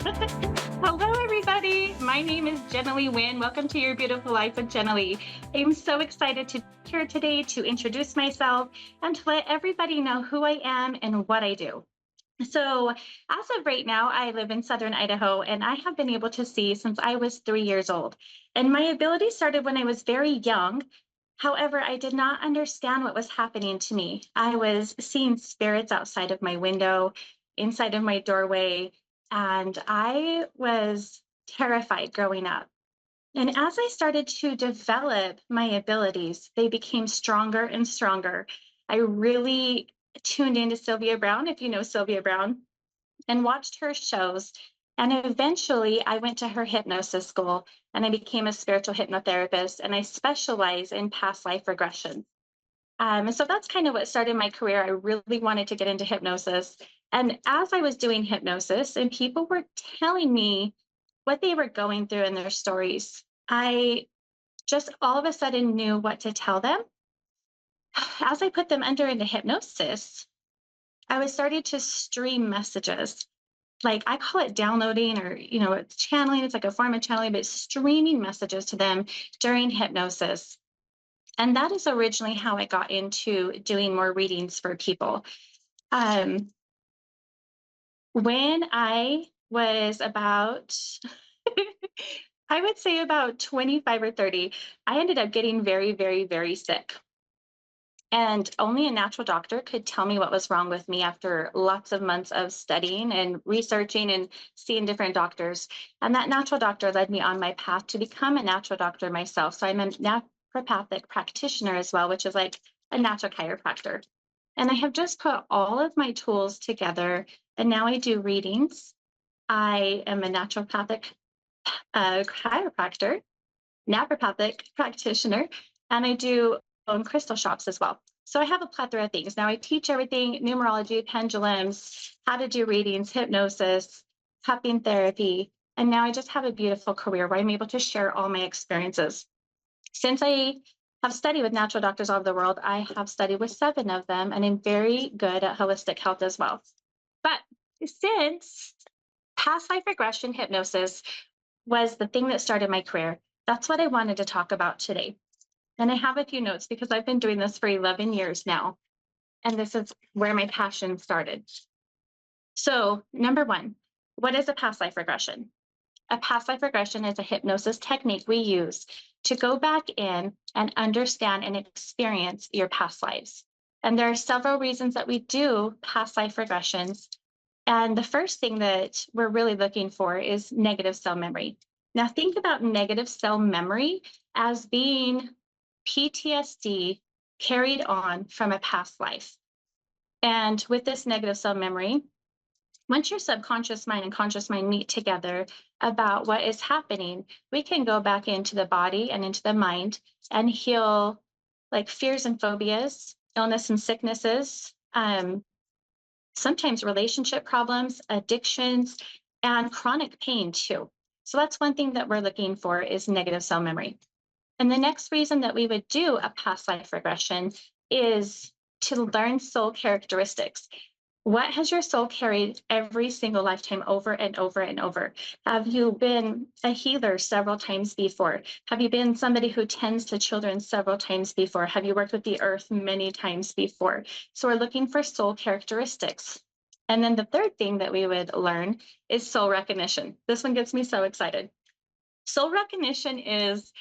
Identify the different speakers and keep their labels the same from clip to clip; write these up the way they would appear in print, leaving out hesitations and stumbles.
Speaker 1: Hello, everybody. My name is Jenali Winn. Welcome to Your Beautiful Life with Jenali. I'm so excited to be here today to introduce myself and to let everybody know who I am and what I do. So, as of right now, I live in southern Idaho and I have been able to see since I was 3 years old. And my ability started when I was very young. However, I did not understand what was happening to me. I was seeing spirits outside of my window, inside of my doorway, and I was terrified growing up. And as I started to develop my abilities, they became stronger and stronger. I really tuned into Sylvia Brown, if you know Sylvia Brown, and watched her shows. And eventually, I went to her hypnosis school and I became a spiritual hypnotherapist, and I specialize in past life regression. And so that's kind of what started my career. I really wanted to get into hypnosis. And as I was doing hypnosis, and people were telling me what they were going through in their stories, I just all of a sudden knew what to tell them. As I put them under into hypnosis, I was starting to stream messages. Like I call it downloading or, it's channeling. It's like a form of channeling, but streaming messages to them during hypnosis. And that is originally how I got into doing more readings for people. Um, when I was about, I would say about 25 or 30, I ended up getting very, very, very sick. And only a natural doctor could tell me what was wrong with me after lots of months of studying and researching and seeing different doctors. And that natural doctor led me on my path to become a natural doctor myself. So I'm a naturopathic practitioner as well, which is like a natural chiropractor. And I have just put all of my tools together. And now I do readings. I am a naturopathic chiropractor, naturopathic practitioner, and I do own crystal shops as well. So I have a plethora of things. Now I teach everything numerology, pendulums, how to do readings, hypnosis, cupping therapy. And now I just have a beautiful career where I'm able to share all my experiences. Since I have studied with natural doctors all over the world, I have studied with 7 of them, and I'm very good at holistic health as well. But since past life regression hypnosis was the thing that started my career, that's what I wanted to talk about today. And I have a few notes because I've been doing this for 11 years now. And this is where my passion started. So, number one, what is a past life regression? A past life regression is a hypnosis technique we use to go back in and understand and experience your past lives. And there are several reasons that we do past life regressions. And the first thing that we're really looking for is negative cell memory. Now, think about negative cell memory as being PTSD carried on from a past life. And with this negative cell memory, once your subconscious mind and conscious mind meet together about what is happening, we can go back into the body and into the mind and heal like fears and phobias, illness and sicknesses, sometimes relationship problems, addictions, and chronic pain too. So that's one thing that we're looking for is negative cell memory. And the next reason that we would do a past life regression is to learn soul characteristics. What has your soul carried every single lifetime over and over and over? Have you been a healer several times before? Have you been somebody who tends to children several times before? Have you worked with the earth many times before? So we're looking for soul characteristics. And then the third thing that we would learn is soul recognition. This one gets me so excited. Soul recognition is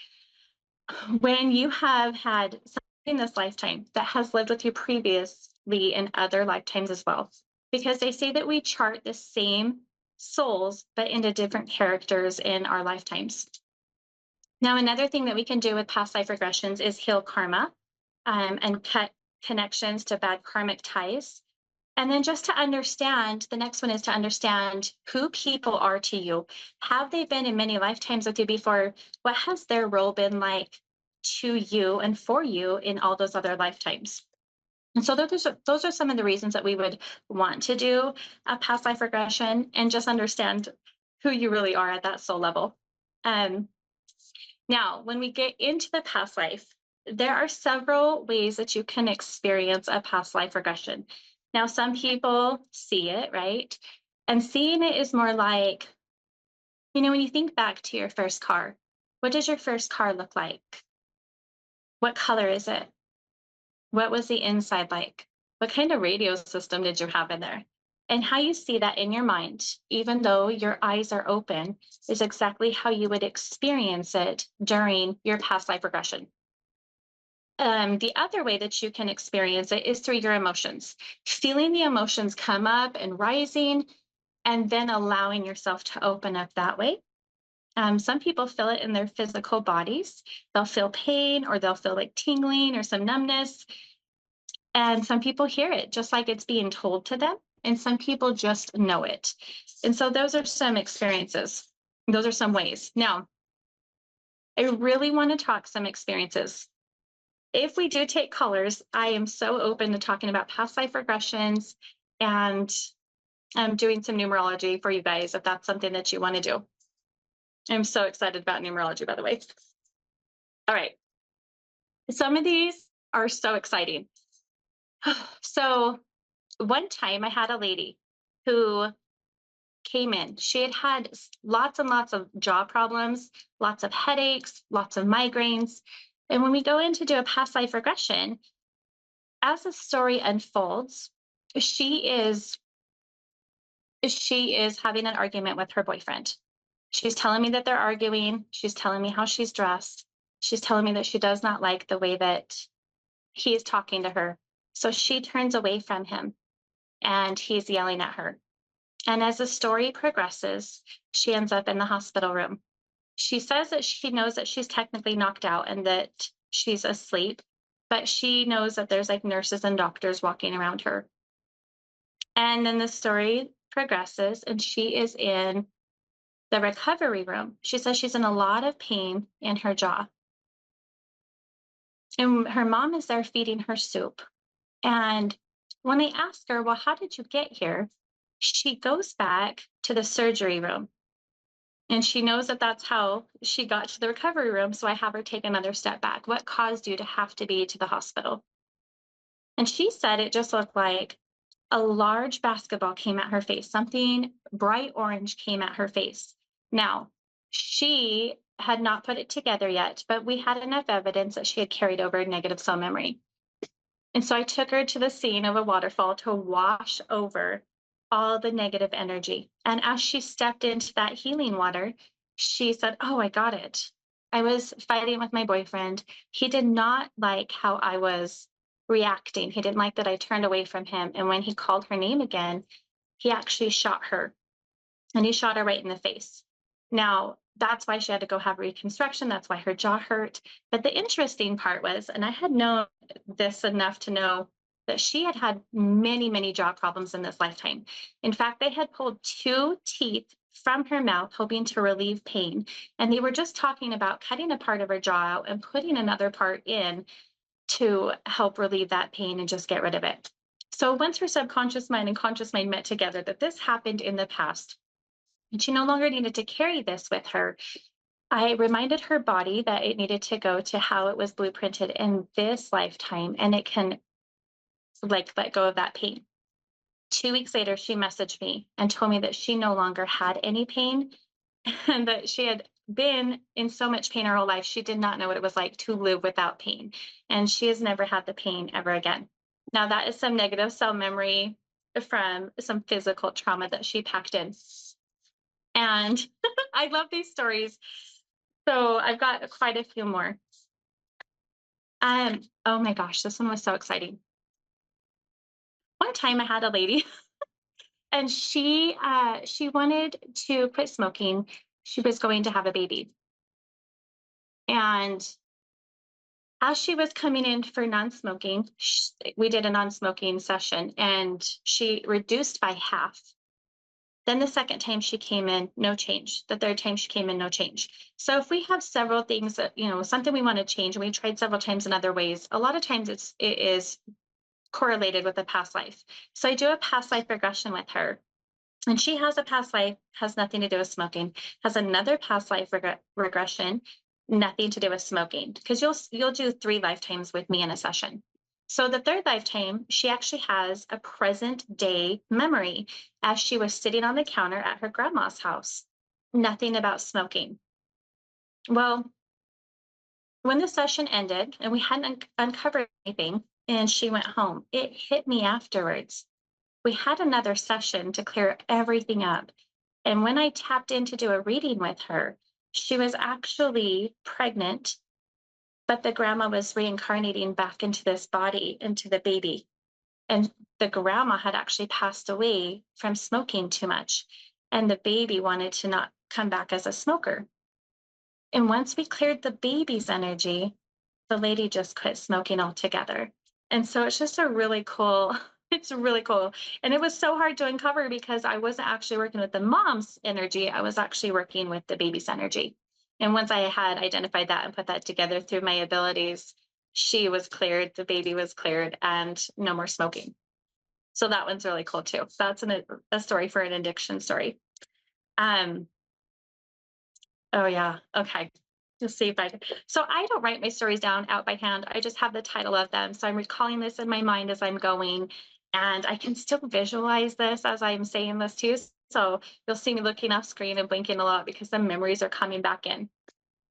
Speaker 1: when you have had something in this lifetime that has lived with you previously in other lifetimes as well, because they say that we chart the same souls but into different characters in our lifetimes. Now, another thing that we can do with past life regressions is heal karma, and cut connections to bad karmic ties. And then just to understand, the next one is to understand who people are to you. Have they been in many lifetimes with you before? What has their role been like to you and for you in all those other lifetimes? And so those are some of the reasons that we would want to do a past life regression and just understand who you really are at that soul level. Um, Now, when we get into the past life, there are several ways that you can experience a past life regression. Now, some people see it, right? And seeing it is more like When you think back to your first car, what does your first car look like? What color is it? What was the inside like? What kind of radio system did you have in there? And how you see that in your mind, even though your eyes are open, is exactly how you would experience it during your past life regression. The other way that you can experience it is through your emotions, feeling the emotions come up and rising, and then allowing yourself to open up that way. Some people feel it in their physical bodies. They'll feel pain or they'll feel like tingling or some numbness. And some people hear it just like it's being told to them. And some people just know it. And so those are some experiences. Those are some ways. Now, I really want to talk some experiences. If we do take colors, I am so open to talking about past life regressions, and I'm doing some numerology for you guys if that's something that you want to do. I'm so excited about numerology, by the way. All right. Some of these are so exciting. So, one time I had a lady who came in. She had had lots and lots of jaw problems, lots of headaches, lots of migraines. And when we go in to do a past life regression, as the story unfolds, she is she is having an argument with her boyfriend. She's telling me that they're arguing. She's telling me how she's dressed. She's telling me that she does not like the way that he is talking to her. So she turns away from him and he's yelling at her. And as the story progresses, she ends up in the hospital room. She says that she knows that she's technically knocked out and that she's asleep, but she knows that there's like nurses and doctors walking around her. And then the story progresses and she is in the recovery room. She says she's in a lot of pain in her jaw. And her mom is there feeding her soup. And when they ask her, well, how did you get here? She goes back to the surgery room and she knows that that's how she got to the recovery room. So I have her take another step back. What caused you to have to be to the hospital? And she said it just looked like a large basketball came at her face, something bright orange came at her face. Now, she had not put it together yet, but we had enough evidence that she had carried over negative cell memory. And so I took her to the scene of a waterfall to wash over all the negative energy. And as she stepped into that healing water, she said, oh, I got it. I was fighting with my boyfriend. He did not like how I was reacting. He didn't like that I turned away from him. And when he called her name again, he actually shot her and he shot her right in the face. Now, that's why she had to go have reconstruction. That's why her jaw hurt. But the interesting part was, and I had known this enough to know that she had had many, many jaw problems in this lifetime. In fact, they had pulled two teeth from her mouth, hoping to relieve pain. And they were just talking about cutting a part of her jaw out and putting another part in to help relieve that pain and just get rid of it. So once her subconscious mind and conscious mind met together, that this happened in the past, and she no longer needed to carry this with her, I reminded her body that it needed to go to how it was blueprinted in this lifetime and it can like let go of that pain. 2 weeks later, she messaged me and told me that she no longer had any pain and that she had been in so much pain her whole life. She did not know what it was like to live without pain. And she has never had the pain ever again. Now, that is some negative cell memory from some physical trauma that she packed in. And I love these stories. So I've got quite a few more. Oh my gosh, this one was so exciting. One time I had a lady and she wanted to quit smoking. She was going to have a baby. And as she was coming in for non-smoking, we did a non-smoking session and she reduced by half. Then the second time she came in, no change. The third time she came in, no change. So if we have several things that, something we want to change and we tried several times in other ways, a lot of times it is correlated with a past life. So I do a past life regression with her. And she has a past life, has nothing to do with smoking, has another past life regression, nothing to do with smoking, because you'll do 3 lifetimes with me in a session. So the third lifetime, she actually has a present day memory as she was sitting on the counter at her grandma's house. nothing about smoking. Well, when the session ended and we hadn't uncovered anything and she went home, it hit me afterwards. We had another session to clear everything up. And when I tapped in to do a reading with her, she was actually pregnant, but the grandma was reincarnating back into this body, into the baby. And the grandma had actually passed away from smoking too much. And the baby wanted to not come back as a smoker. And once we cleared the baby's energy, the lady just quit smoking altogether. And so it's just a really cool, it's really cool. And it was so hard to uncover because I wasn't actually working with the mom's energy. I was actually working with the baby's energy. And once I had identified that and put that together through my abilities, she was cleared, the baby was cleared, and no more smoking. So that one's really cool too. That's a story for an addiction story. Um, Oh yeah. Okay. Let's see if I can. So I don't write my stories down out by hand. I just have the title of them. So I'm recalling this in my mind as I'm going, and I can still visualize this as I'm saying this too. So you'll see me looking off screen and blinking a lot because the memories are coming back in.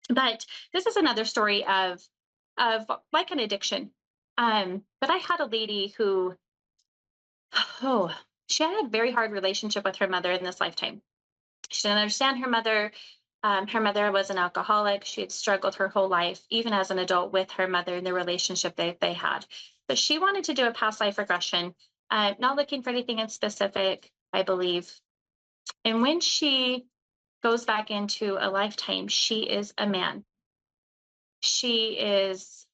Speaker 1: But this is another story of like an addiction. But I had a lady who, oh, she had a very hard relationship with her mother in this lifetime. She didn't understand her mother. Her mother was an alcoholic. She had struggled her whole life, even as an adult, with her mother and the relationship they had. But she wanted to do a past life regression, not looking for anything in specific, I believe. And when she goes back into a lifetime, she is a man. She is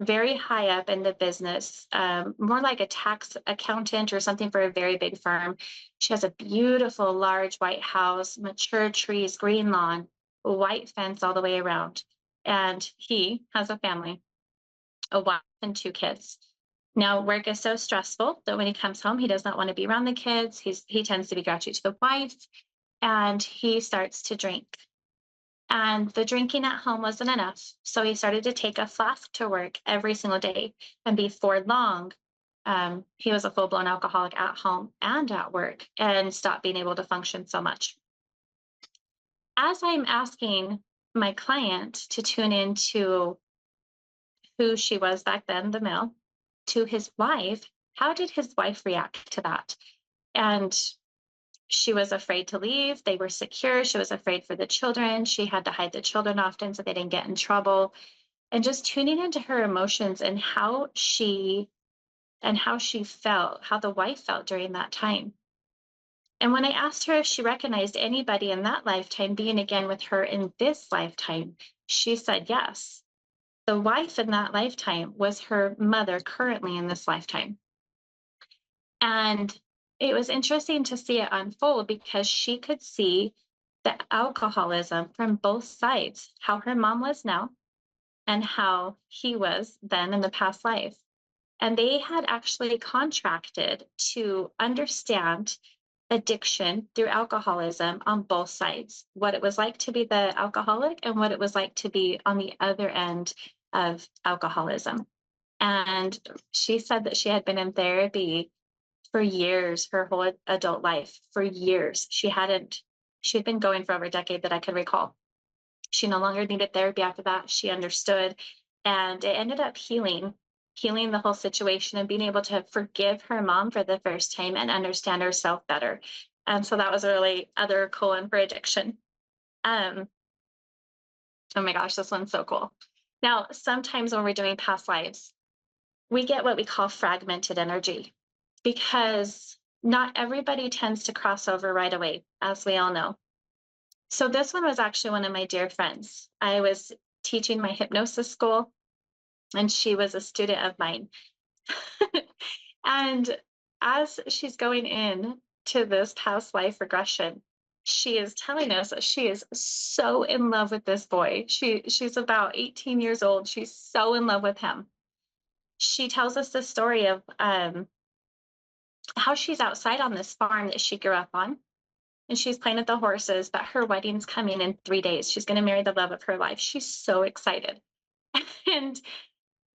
Speaker 1: very high up in the business, more like a tax accountant or something for a very big firm. She has a beautiful, large white house, mature trees, green lawn, a white fence all the way around. And he has a family, a wife, and two kids. Now, work is so stressful that when he comes home, he does not want to be around the kids. He tends to be grouchy to the wife, and he starts to drink. And the drinking at home wasn't enough. So he started to take a flask to work every single day. And before long, he was a full blown alcoholic at home and at work and stopped being able to function so much. As I'm asking my client to tune into who she was back then, the male, to his wife, how did his wife react to that? And she was afraid to leave. They were secure. She was afraid for the children. She had to hide the children often so they didn't get in trouble. And just tuning into her emotions and how she felt, how the wife felt during that time. And when I asked her if she recognized anybody in that lifetime being again with her in this lifetime, she said yes. The wife in that lifetime was her mother currently in this lifetime. And it was interesting to see it unfold because she could see the alcoholism from both sides, how her mom was now and how he was then in the past life. And they had actually contracted to understand addiction through alcoholism on both sides, what it was like to be the alcoholic and what it was like to be on the other end of alcoholism. And she said that she had been in therapy for years, her whole adult life, for years. She'd been going for over a decade that I could recall. She no longer needed therapy after that. She understood. And it ended up healing the whole situation and being able to forgive her mom for the first time and understand herself better. And so that was a really other cool one for addiction. Um, oh my gosh, this one's so cool. Now, sometimes when we're doing past lives, we get what we call fragmented energy because not everybody tends to cross over right away, as we all know. So this one was actually one of my dear friends. I was teaching my hypnosis school, and she was a student of mine. And as she's going in to this past life regression, she is telling us that she is so in love with this boy. She's about 18 years old. She's so in love with him. She tells us the story of how she's outside on this farm that she grew up on, and she's playing with the horses, but her wedding's coming in 3 days. She's going to marry the love of her life. She's so excited. And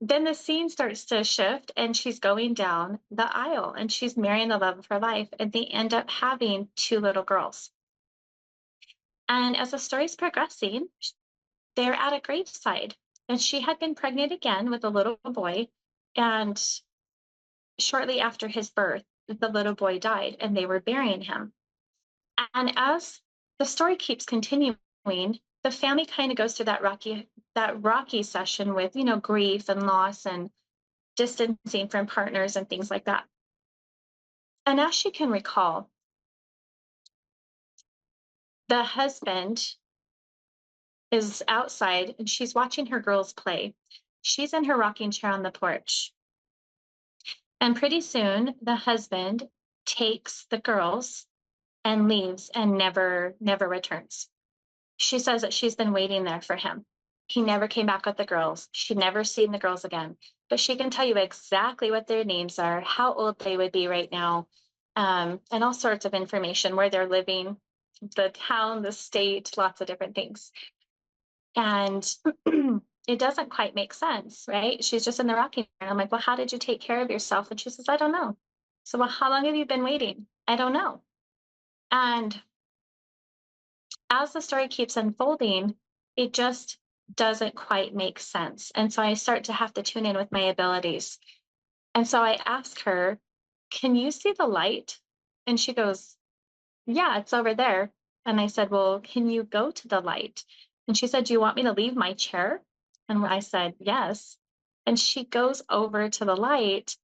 Speaker 1: then the scene starts to shift, and she's going down the aisle and she's marrying the love of her life. And they end up having two little girls. And as the story's progressing, they're at a graveside. And she had been pregnant again with a little boy. And shortly after his birth, the little boy died and they were burying him. And as the story keeps continuing, the family kind of goes through that rocky session with, grief and loss and distancing from partners and things like that. And as she can recall, the husband is outside and she's watching her girls play. She's in her rocking chair on the porch. And pretty soon the husband takes the girls and leaves and never returns. She says that she's been waiting there for him. He never came back with the girls. She'd never seen the girls again, but she can tell you exactly what their names are, how old they would be right now, and all sorts of information, where they're living, the town, the state, lots of different things. And it doesn't quite make sense, right? She's just in the rocking chair. I'm like, well, how did you take care of yourself? And she says, I don't know. So, well, how long have you been waiting? I don't know. And as the story keeps unfolding, it just doesn't quite make sense. And so I start to have to tune in with my abilities. And so I ask her, can you see the light? And she goes, yeah, it's over there. And I said, well, can you go to the light? And she said, do you want me to leave my chair? And I said, yes. And she goes over to the light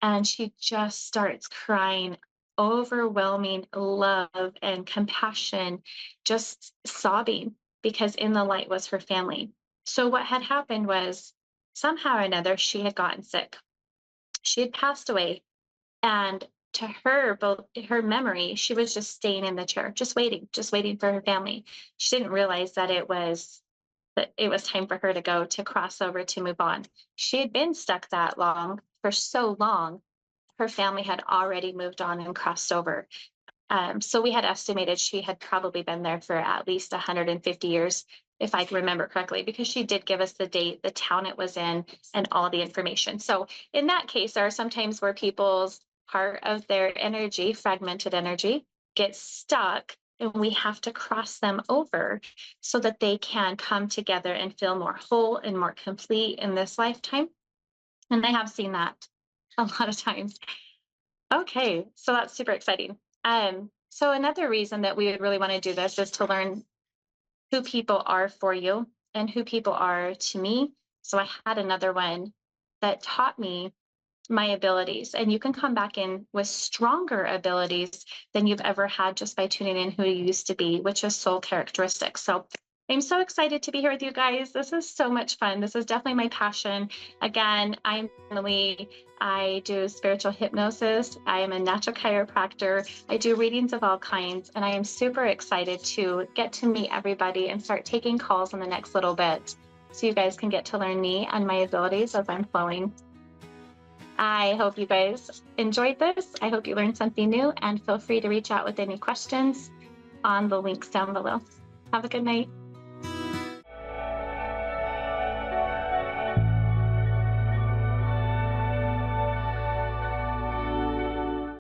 Speaker 1: and she just starts crying overwhelming love and compassion, just sobbing, because in the light was her family. So what had happened was, somehow or another, she had gotten sick. She had passed away, and to her, both her memory, she was just staying in the chair, just waiting for her family. She didn't realize that it was time for her to go, to cross over, to move on. She had been stuck that long, for so long. Her family had already moved on and crossed over. So we had estimated she had probably been there for at least 150 years, if I remember correctly, because she did give us the date, the town it was in, and all the information. So in that case, there are some times where people's part of their energy, fragmented energy, gets stuck, and we have to cross them over so that they can come together and feel more whole and more complete in this lifetime. And I have seen that a lot of times. Okay, so that's super exciting. So another reason that we would really want to do this is to learn who people are for you and who people are to me. So I had another one that taught me my abilities, and you can come back in with stronger abilities than you've ever had just by tuning in who you used to be, which is soul characteristics. So I'm so excited to be here with you guys. This is so much fun. This is definitely my passion. Again, I'm Jenali. I do spiritual hypnosis. I am a natural chiropractor. I do readings of all kinds, and I am super excited to get to meet everybody and start taking calls in the next little bit, so you guys can get to learn me and my abilities as I'm flowing. I hope you guys enjoyed this. I hope you learned something new, and feel free to reach out with any questions on the links down below. Have a good night.